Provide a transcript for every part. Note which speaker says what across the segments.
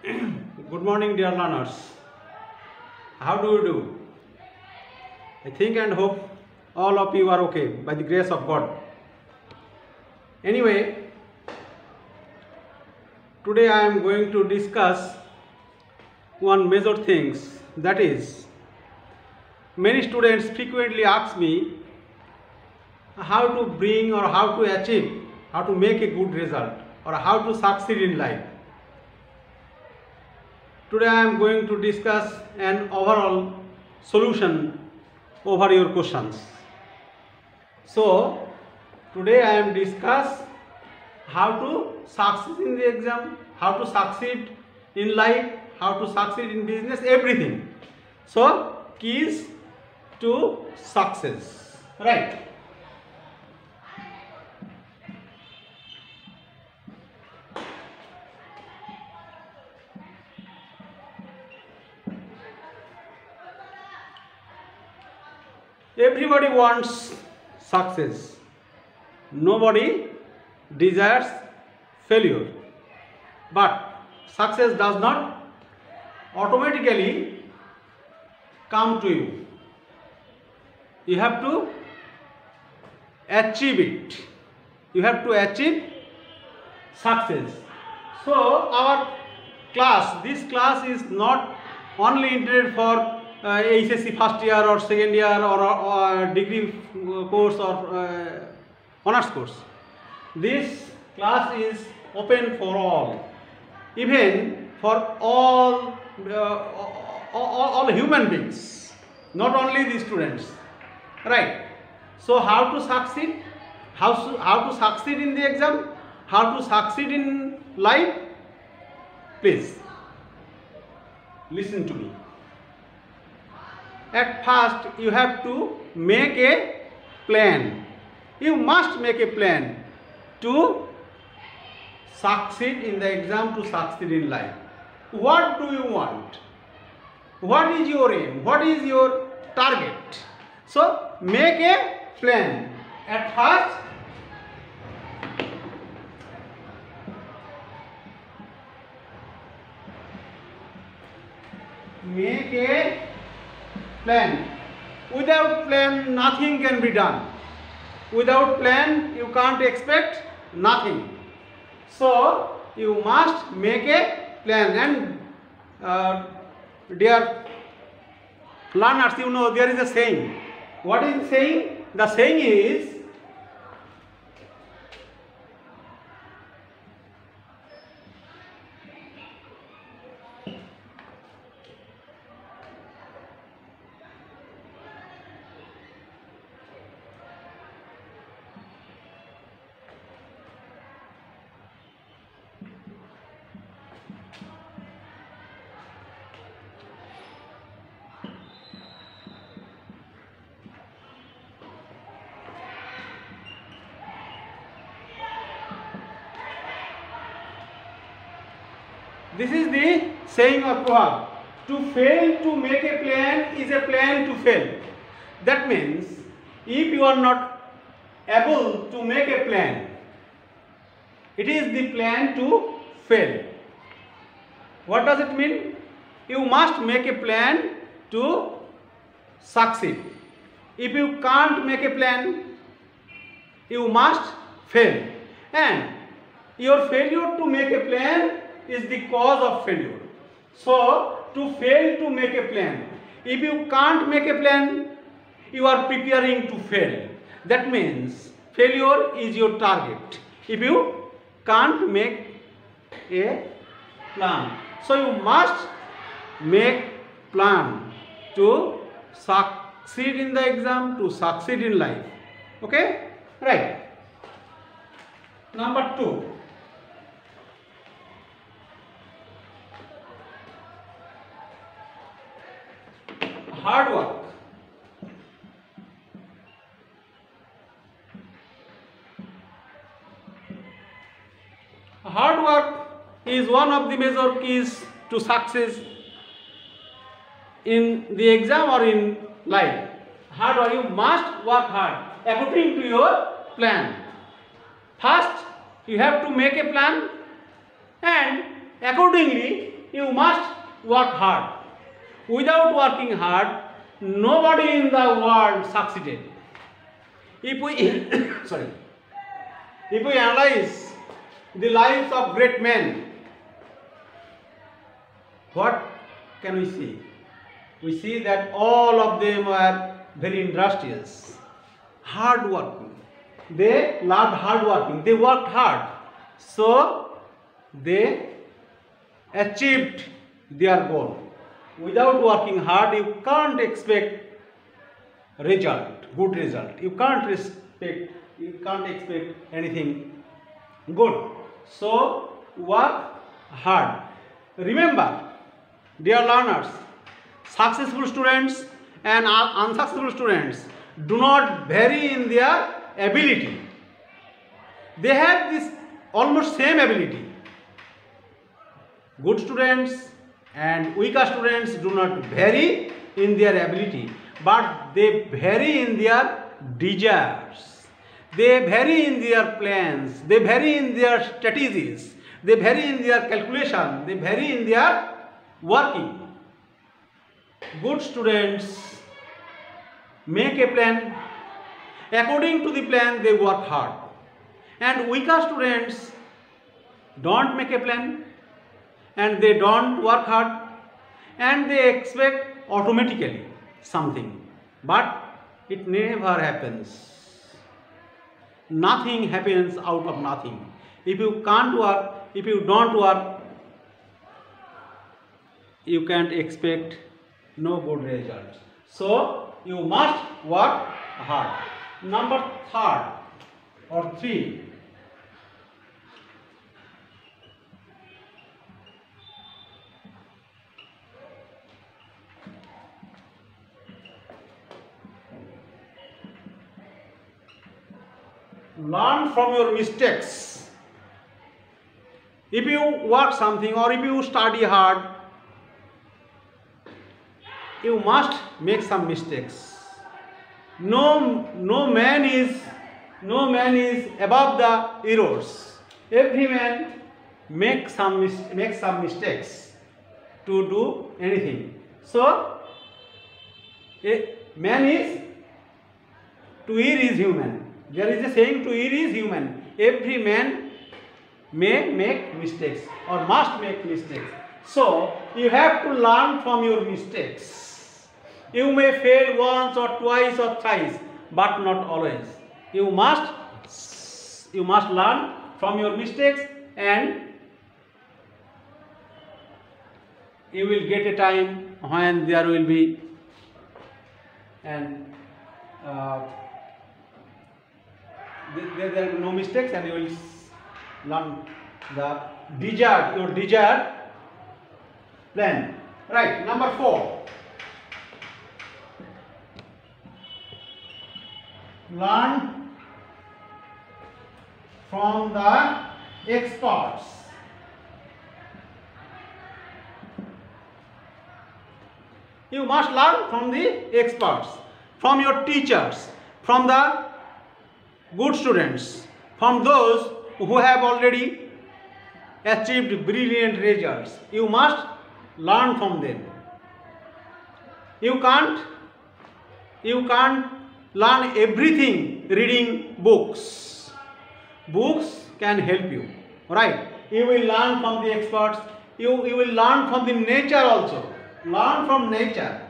Speaker 1: Good morning, dear learners. How do you do? I think and hope all of you are okay by the grace of God. Anyway, today I am going to discuss one major things, that is, many students frequently ask me how to bring or how to achieve, how to make a good result or how to succeed in life. Today I am going to discuss an overall solution over your questions. So today I am discuss how to succeed in the exam, how to succeed in life, how to succeed in business, everything. So keys to success, right? Everybody wants success. Nobody desires failure. But success does not automatically come to you. You have to achieve it. You have to achieve success. So our class, this class is not only intended for HSC first year or second year or degree course or honors course. This class is open for all, even for all human beings, not only the students, right? So how to succeed? How to succeed in the exam? How to succeed in life? Please listen to me. At first, you have to make a plan. You must make a plan to succeed in the exam, to succeed in life. What do you want? What is your aim? What is your target? So, make a plan. At first, make a plan. Without plan, nothing can be done. Without plan, you can't expect nothing. So, you must make a plan. And dear learners, you know there is a saying. What is the saying? The saying is, this is the saying or proverb. To fail to make a plan is a plan to fail. That means if you are not able to make a plan, it is the plan to fail. What does it mean? You must make a plan to succeed. If you can't make a plan, you must fail. And your failure to make a plan is the cause of failure. So, to fail to make a plan. If you can't make a plan, you are preparing to fail. That means failure is your target. If you can't make a plan. So, you must make plan to succeed in the exam, to succeed in life. Okay? Right. Number 2. Hard work. Hard work is one of the major keys to success in the exam or in life. Hard work, you must work hard according to your plan. First, you have to make a plan and accordingly you must work hard. Without working hard, nobody in the world succeeded. If we sorry, if we analyze the lives of great men, what can we see? We see that all of them were very industrious, hard working. They loved hard working. They worked hard, so they achieved their goal. Without working hard, you can't expect good result. You can't expect anything good. So work hard. Remember, dear learners, successful students and unsuccessful students do not vary in their ability. They have this almost same ability. Good students and weaker students do not vary in their ability, but they vary in their desires. They vary in their plans. They vary in their strategies. They vary in their calculation. They vary in their working. Good students make a plan. According to the plan, they work hard. And weaker students don't make a plan and they don't work hard and they expect automatically something. But it never happens. Nothing happens out of nothing. If you can't work, if you don't work, you can't expect no good results. So you must work hard. Number 3. Learn from your mistakes. If you work something or if you study hard, you must make some mistakes. No man is above the errors. Every man makes some mistakes to do anything. So a man is to err is human. There is a saying, to err is human. Every man may make mistakes or must make mistakes. So you have to learn from your mistakes. You may fail once or twice or thrice, but not always. You must learn from your mistakes, and you will get a time when there will be there are no mistakes, and you will learn your desired plan. Right. Number 4. Learn from the experts. You must learn from the experts, from your teachers, from the good students, from those who have already achieved brilliant results. You must learn from them. You can't learn everything reading books. Books can help you, right? You will learn from the experts. You will learn from the nature also. Learn from nature.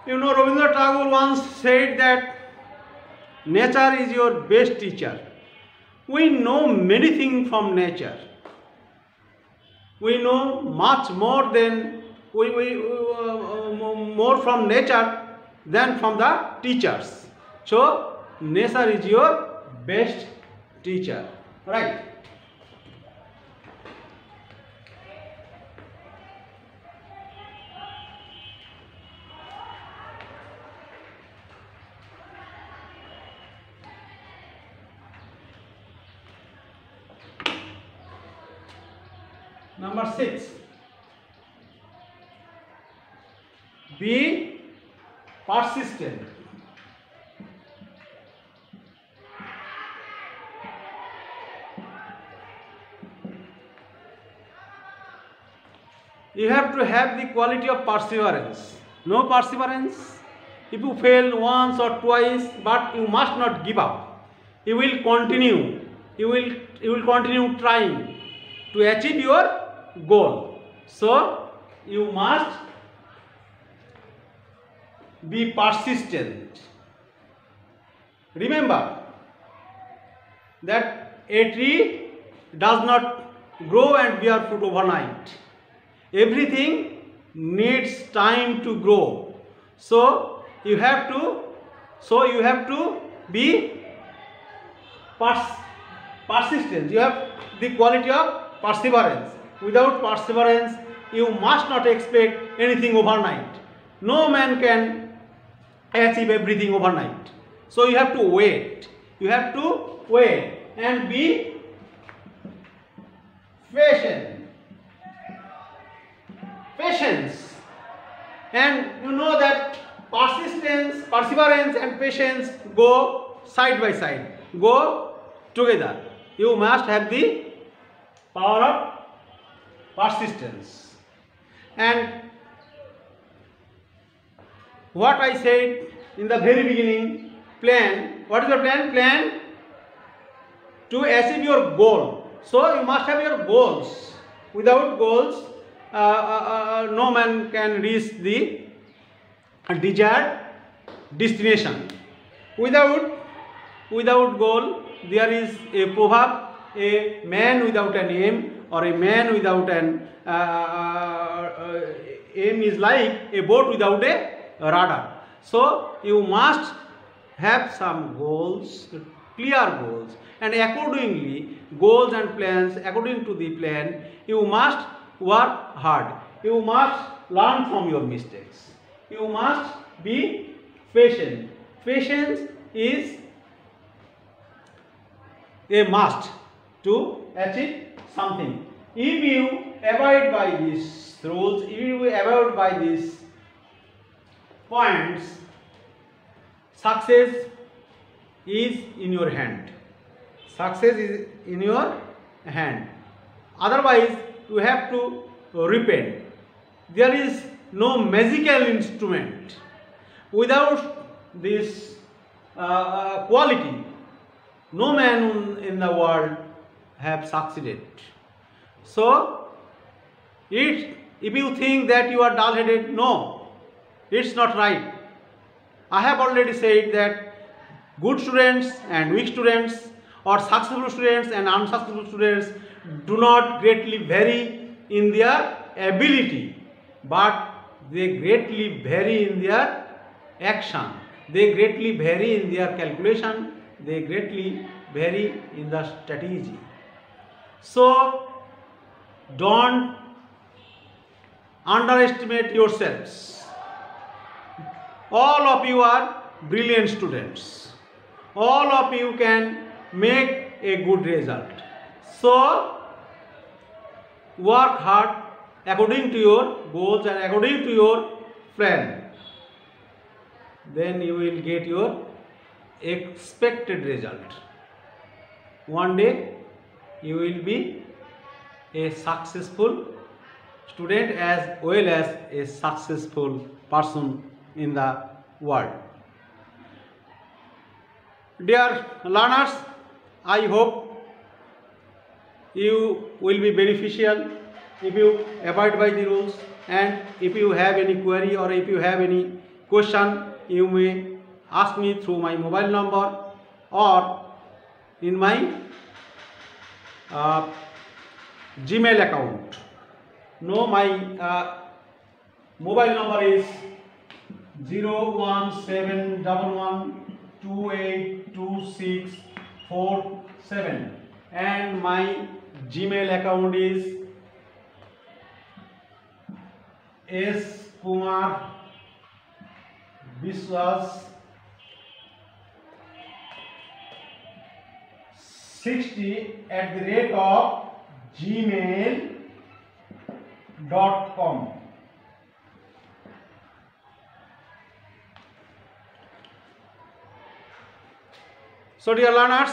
Speaker 1: You know, Rabindranath Tagore once said that nature is your best teacher. We know many things from nature. We know much more than more from nature than from the teachers. So nature is your best teacher, right? Number 6. Be persistent. You have to have the quality of perseverance. No perseverance. If you fail once or twice, but you must not give up. You will continue. You will continue trying to achieve your goal. So you must be persistent. Remember that a tree does not grow and bear fruit overnight. Everything needs time to grow. So you have to be persistent. You have the quality of perseverance. Without perseverance, you must not expect anything overnight. No man can achieve everything overnight. So you have to wait. You have to wait and be patient. Patience. And you know that persistence, perseverance and patience go side by side, go together. You must have the power of persistence. And what I said in the very beginning, plan. What is your plan? Plan to achieve your goal. So you must have your goals. Without goals, no man can reach the desired destination. Without goal, there is a proverb: a man without an aim, or a man without an aim is like a boat without a rudder. So you must have some goals, clear goals, and accordingly, goals and plans, according to the plan, you must work hard. You must learn from your mistakes. You must be patient. Patience is a must to achieve something. If you abide by these rules, if you abide by these points, success is in your hand. Success is in your hand. Otherwise, you have to repent. There is no magical instrument. Without this quality, no man in the world have succeeded. So, if you think that you are dull-headed, no, it's not right. I have already said that good students and weak students, or successful students and unsuccessful students, do not greatly vary in their ability, but they greatly vary in their action. They greatly vary in their calculation. They greatly vary in the strategy. So don't underestimate yourselves. All of you are brilliant students. All of you can make a good result. So work hard according to your goals and according to your plan. Then you will get your expected result. One day you will be a successful student as well as a successful person in the world. Dear learners, I hope you will be beneficial if you abide by the rules, and if you have any query or if you have any question, you may ask me through my mobile number or in my Gmail account. No, my mobile number is 01711282647 and my Gmail account is skumarbiswas60@gmail.com. So dear learners,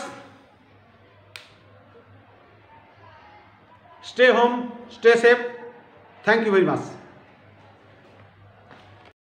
Speaker 1: stay home, stay safe. Thank you very much.